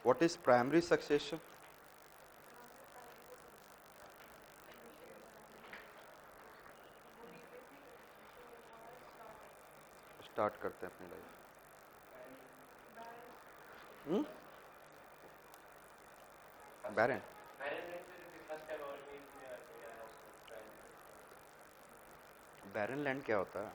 What is primary succession? Start करते हैं अपनी लाइफ। बैरन बैरन लैंड क्या होता है?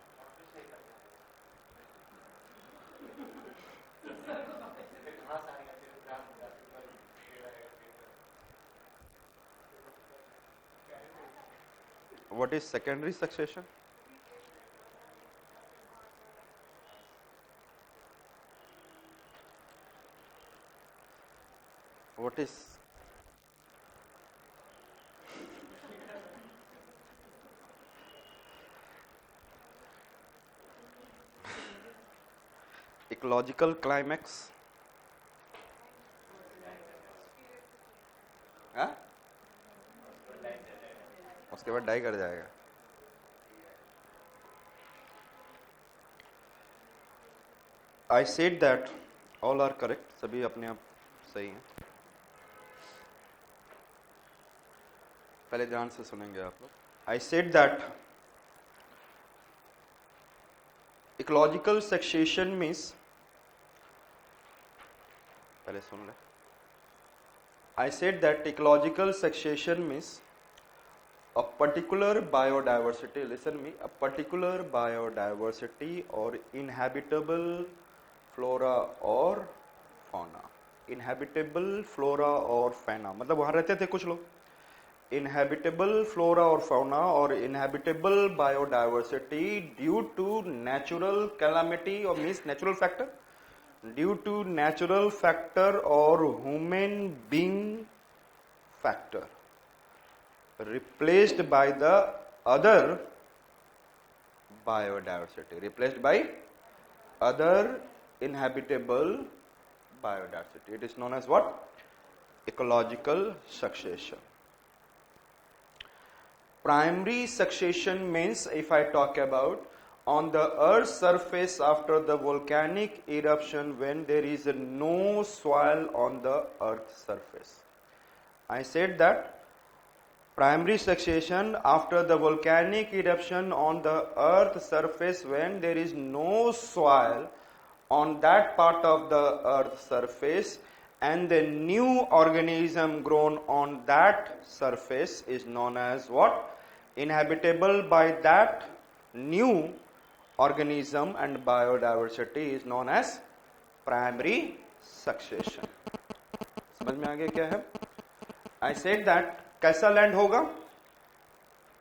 What is secondary succession? What is ecological climax? हाँ? उसके बाद डाई कर जाएगा। I said that all are correct. सभी अपने आप सही हैं। पहले ध्यान से सुनेंगे आप लोग। I said that ecological succession means, पहले सुन ले। I said that ecological succession means a particular biodiversity, listen me, a particular biodiversity or inhabitable flora or fauna. Inhabitable flora or fauna, मतलब वहाँ रहते थे कुछ लोग। Inhabitable flora or fauna or inhabitable biodiversity due to natural calamity or means natural factor, due to natural factor or human being factor, replaced by the other biodiversity, replaced by other inhabitable biodiversity. It is known as what? Ecological succession. Primary succession means, if I talk about on the earth's surface after the volcanic eruption when there is no soil on the earth's surface. I said that primary succession after the volcanic eruption on the earth's surface when there is no soil on that part of the earth's surface and the new organism grown on that surface is known as what? Inhabitable by that new organism and biodiversity is known as primary succession. समझ में आ गया क्या है? I said that कैसा land होगा?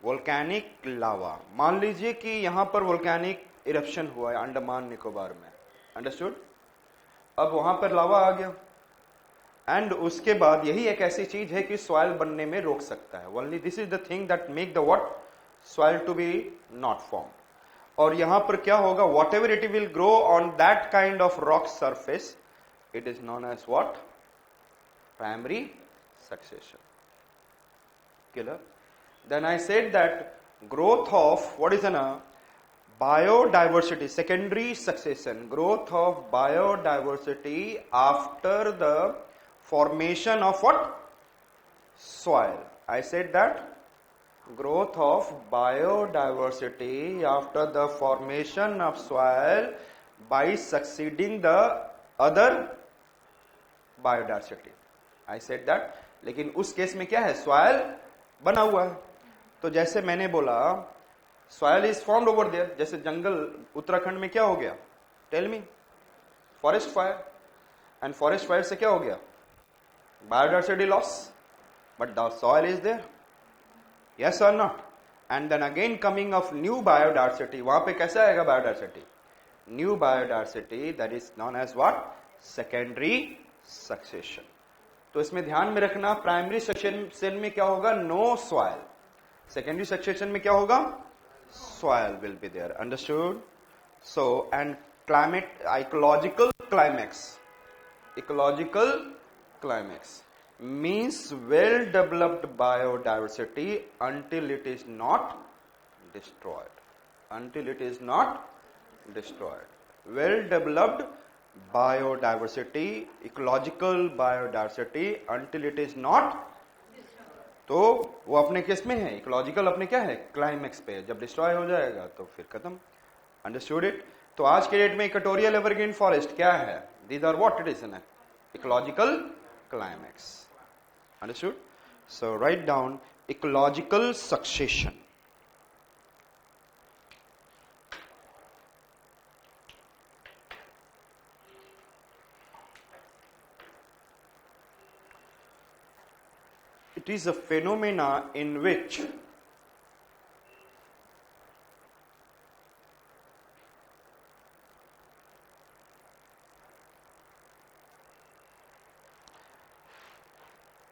Volcanic लावा। मान लीजिए कि यहां पर वोल्केनिक इरप्शन हुआ है अंडमान निकोबार में, अंडरस्टूड? अब वहां पर लावा आ गया एंड उसके बाद यही एक ऐसी चीज है कि सॉइल बनने में रोक सकता है। Only this is the thing that make the what? Soil to be not formed. और यहां पर क्या होगा? Whatever it will grow on that kind of rock surface, it is known as what? Primary succession. Clear? Then I said that growth of what is a biodiversity, secondary succession, growth of biodiversity after the formation of what? Soil. I said that growth of biodiversity after the formation of soil by succeeding the other biodiversity. I said that, लेकिन उस case में क्या है? Soil बना हुआ है। तो जैसे मैंने बोला soil is formed over there, जैसे जंगल उत्तराखंड में क्या हो गया? Tell me. Forest fire, and forest fire से क्या हो गया? Biodiversity loss, but the soil is there, yes or not? And then again coming of new biodiversity, वहां पे कैसा आएगा biodiversity? New biodiversity, that is known as what? Secondary succession. तो इसमें ध्यान में रखना, प्राइमरी सक्सेशन में क्या होगा? No soil. सेकेंडरी सक्सेशन में क्या होगा? Soil will be there, understood? So and climate, ecological climax, ecological climax means well developed biodiversity until it is not destroyed, until it is not destroyed. Well developed biodiversity, ecological biodiversity until it is not, तो वो अपने किस में है, ecological अपने क्या है, climax पे, जब डिस्ट्रॉय हो जाएगा तो फिर खत्म। Understood it? तो आज के डेट में इक्वेटोरियल एवरग्रीन फॉरेस्ट क्या है? These are what it is in ecological climax. Understood? So write down ecological succession. It is a phenomena in which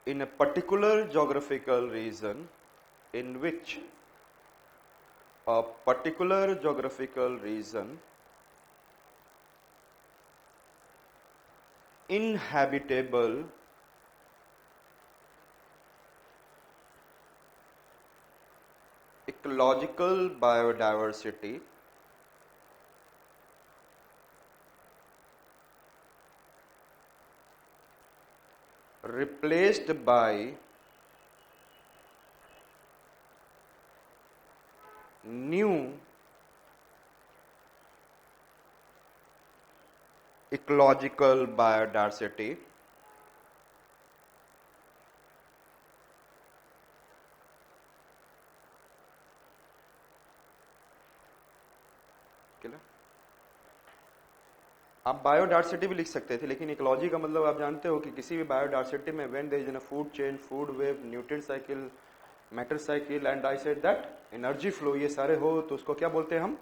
in a particular geographical region in which a particular geographical region inhabitable ecological biodiversity replaced by new ecological biodiversity आप biodiversity भी लिख सकते थे, लेकिन ecology का मतलब आप जानते हो कि किसी भी बायोडाइवर्सिटी में when there is a food chain, food web, nutrient cycle, matter cycle and I said that energy flow, ये सारे हो तो उसको क्या बोलते हैं हम?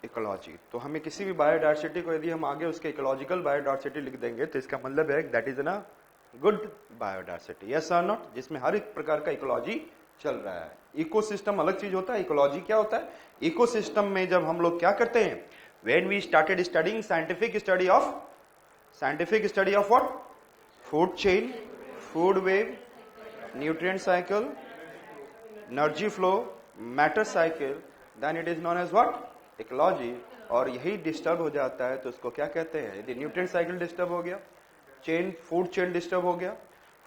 इकोलॉजी। तो हमें किसी भी बायोडाइवर्सिटी को यदि हम आगे उसके इकोलॉजिकल बायोडाइवर्सिटी लिख देंगे तो इसका मतलब है that is a good biodiversity, yes or not, जिसमें हर एक प्रकार का इकोलॉजी चल रहा है। इकोसिस्टम अलग चीज होता है, इकोलॉजी क्या होता है? इकोसिस्टम में जब हम लोग क्या करते हैं, when we started studying scientific study of what? Food chain, food wave, nutrient cycle, energy flow, matter cycle, then it is known as what? Ecology। और यही डिस्टर्ब हो जाता है तो उसको क्या कहते हैं? यदि न्यूट्रिएंट साइकिल डिस्टर्ब हो गया, चेन, फूड चेन डिस्टर्ब हो गया,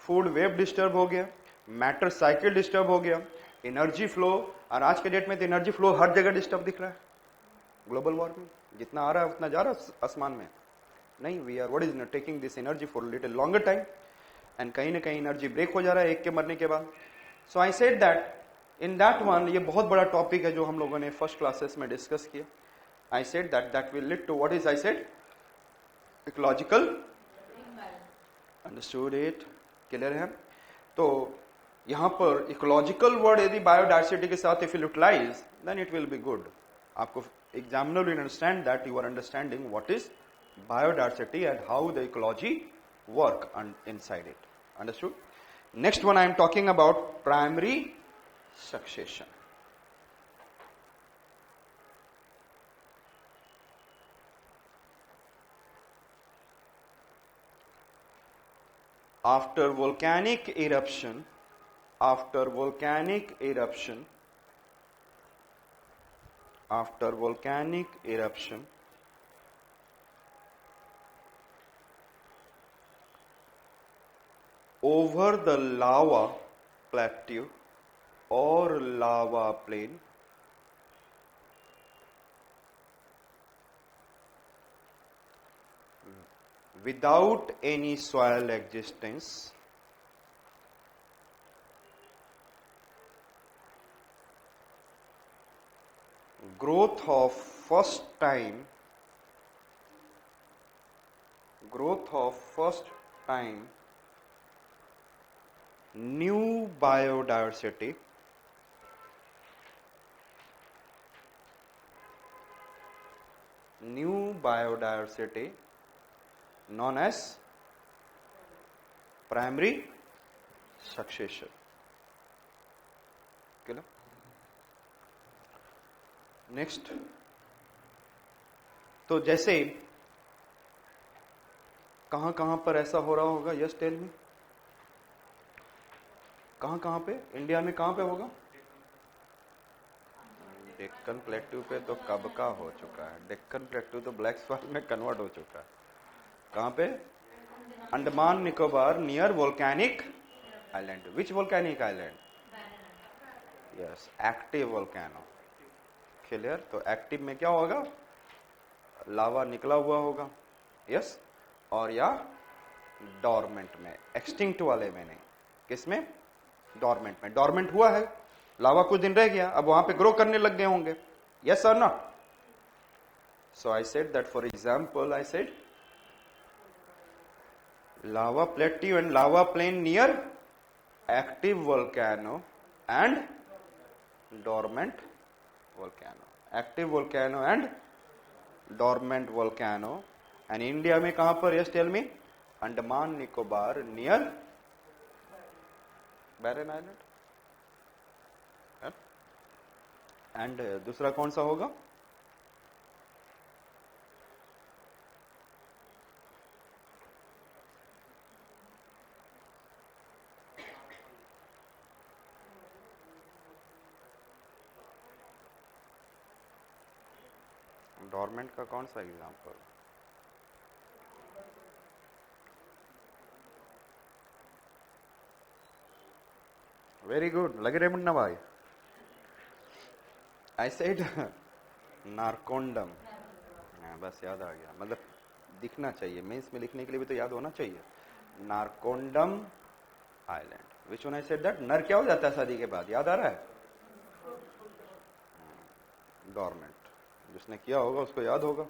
फूड वेव डिस्टर्ब हो गया, मैटर साइकिल डिस्टर्ब हो गया, एनर्जी फ्लो, और आज के डेट में तो एनर्जी फ्लो हर जगह डिस्टर्ब दिख रहा है। ग्लोबल वार्मिंग जितना आ रहा है उतना जा रहा है आसमान में नहीं, we are what is taking this energy for little longer time, and कहीं ना कहीं एनर्जी ब्रेक हो जा रहा है एक के मरने के बाद। So I said that in that one, ये बहुत बड़ा टॉपिक है जो हम लोगों ने फर्स्ट क्लासेस में डिस्कस किया। I said that that will lead to what is, I said, ecological. Understood it? Clear है? तो यहां पर इकोलॉजिकल वर्ड यदि बायोडाइवर्सिटी के साथ if utilize then it will be good. आपको examiner will understand that you are understanding what is biodiversity and how the ecology work inside it. Understood? Next one I am talking about primary succession. After volcanic eruption, after volcanic eruption, over the lava plateau or lava plain, without any soil existence, growth of first time new biodiversity known as primary succession। Next, तो जैसे कहां कहां पर ऐसा हो रहा होगा? Yes tell me, कहां कहां पे इंडिया में, कहां पे होगा? डेक्कन प्लेट्यू पे तो कब का हो चुका है। डेक्कन प्लेट्यू तो ब्लैक स्वान में कन्वर्ट हो चुका है। कहां पे? Andaman Nicobar near volcanic island. Which volcanic island? Yes, active volcano. Clear? तो एक्टिव में क्या होगा? लावा निकला हुआ होगा। यस, और या डॉर्मेंट में, एक्सटिंक्ट वाले में नहीं। किसमें? डॉर्मेंट में। डॉर्मेंट हुआ है, लावा कुछ दिन रह गया, अब वहां पे ग्रो करने लग गए होंगे। Yes or not? So I said that for example, I said lava plateau and lava plain near active volcano and dormant volcano. Active volcano and dormant volcano. And India में कहां पर? Yes, tell me. Andaman Nicobar near Barren Island. And दूसरा कौन सा होगा? Dormant का कौन सा एग्जाम्पल? वेरी गुड, लगे रे मुन्ना भाई। I said Narcondam. बस याद आ गया, मतलब दिखना चाहिए, मेंस में लिखने के लिए भी तो याद होना चाहिए। Narcondam island. Which one I said that? नर क्या हो जाता है शादी के बाद? याद आ रहा है? डॉर्मेंट। जिसने किया होगा उसको याद होगा।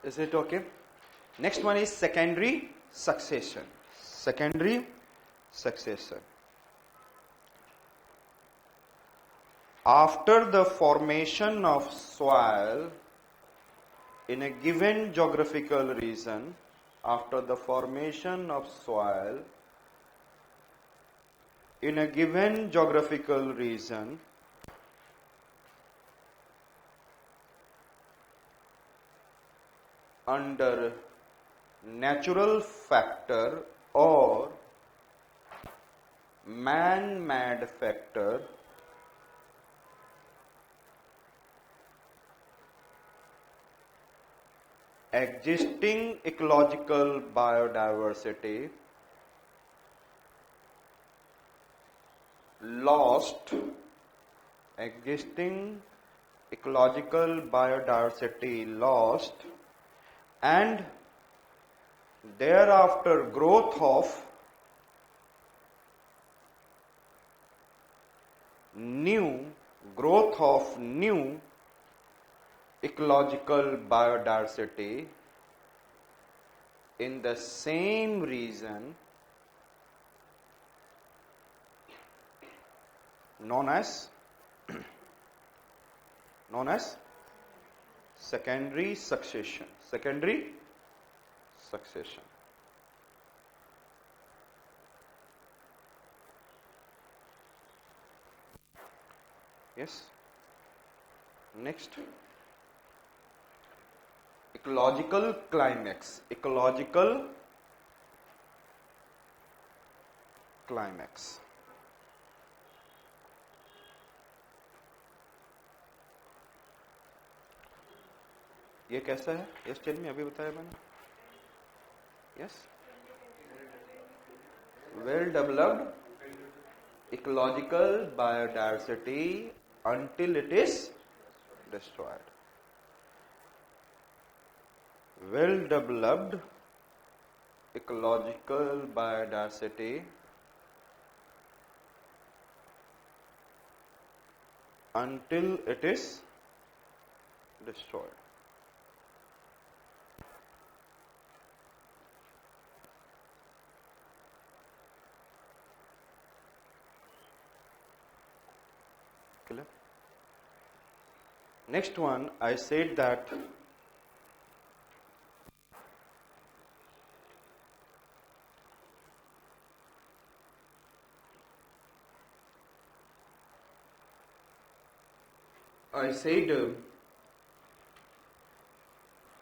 Is it okay? Next one is secondary succession. Secondary succession. After the formation of soil in a given geographical region, after the formation of soil in a given geographical region, under natural factor or man-made factor, existing ecological biodiversity lost, existing ecological biodiversity lost, and thereafter growth of new ecological biodiversity in the same region known as secondary succession. Secondary succession. Yes. Next, ecological climax. Ecological climax. ये कैसा है? Yes, tell me, अभी बताया मैंने। Yes, well developed ecological biodiversity until it is destroyed. Well developed ecological biodiversity until it is destroyed. Clear? Next one, I said that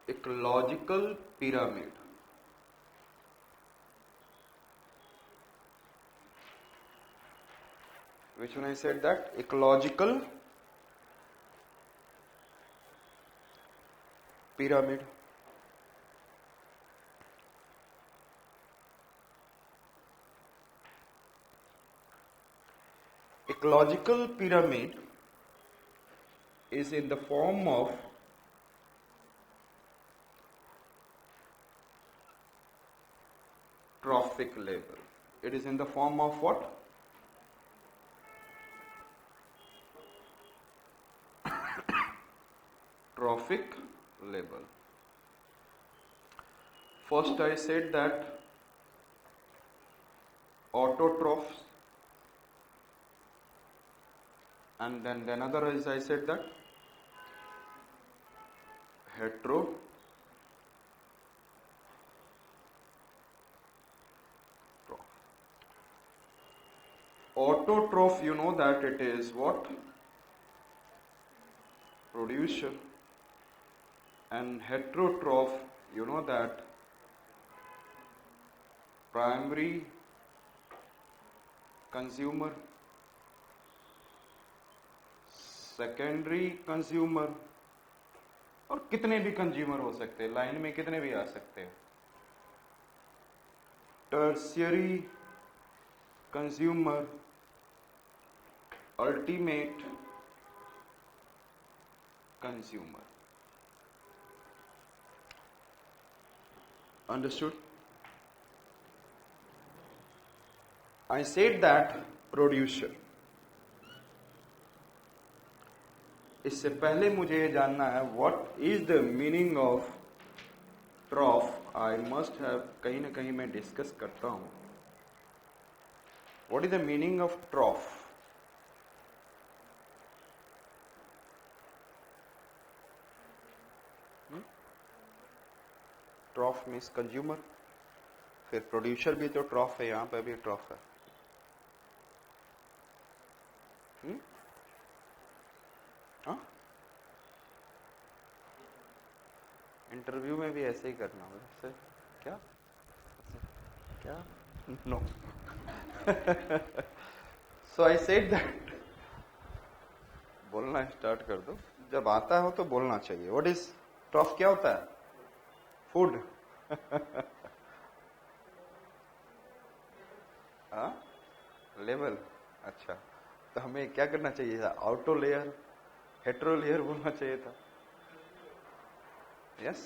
ecological pyramid. which one I said that? Ecological pyramid. Ecological pyramid is in the form of trophic level. It is in the form of what? Trophic level. First I said that autotrophs, and then another is I said that heterotroph. Autotroph, you know that it is what? Producer. And heterotroph, you know that primary consumer, secondary consumer, और कितने भी consumer हो सकते हैं, line में कितने भी आ सकते हैं. Tertiary consumer, ultimate consumer. Understood? I said that producer. इससे पहले मुझे ये जानना है what is the meaning of trough. I must have कहीं ना कहीं मैं डिस्कस करता हूं. What is the meaning of trough? ट्रॉफ means consumer, फिर प्रोड्यूसर भी तो ट्रॉफ है, यहां पे भी ट्रॉफ है. हाँ, इंटरव्यू में भी ऐसे ही करना होगा. सर क्या क्या no. So I said that बोलना स्टार्ट कर दो, जब आता हो तो बोलना चाहिए. What is trough? क्या होता है? फूड. हाँ, लेवल. अच्छा, तो हमें क्या करना चाहिए था? ऑटो लेयर, हेट्रो लेयर बोलना चाहिए था. यस.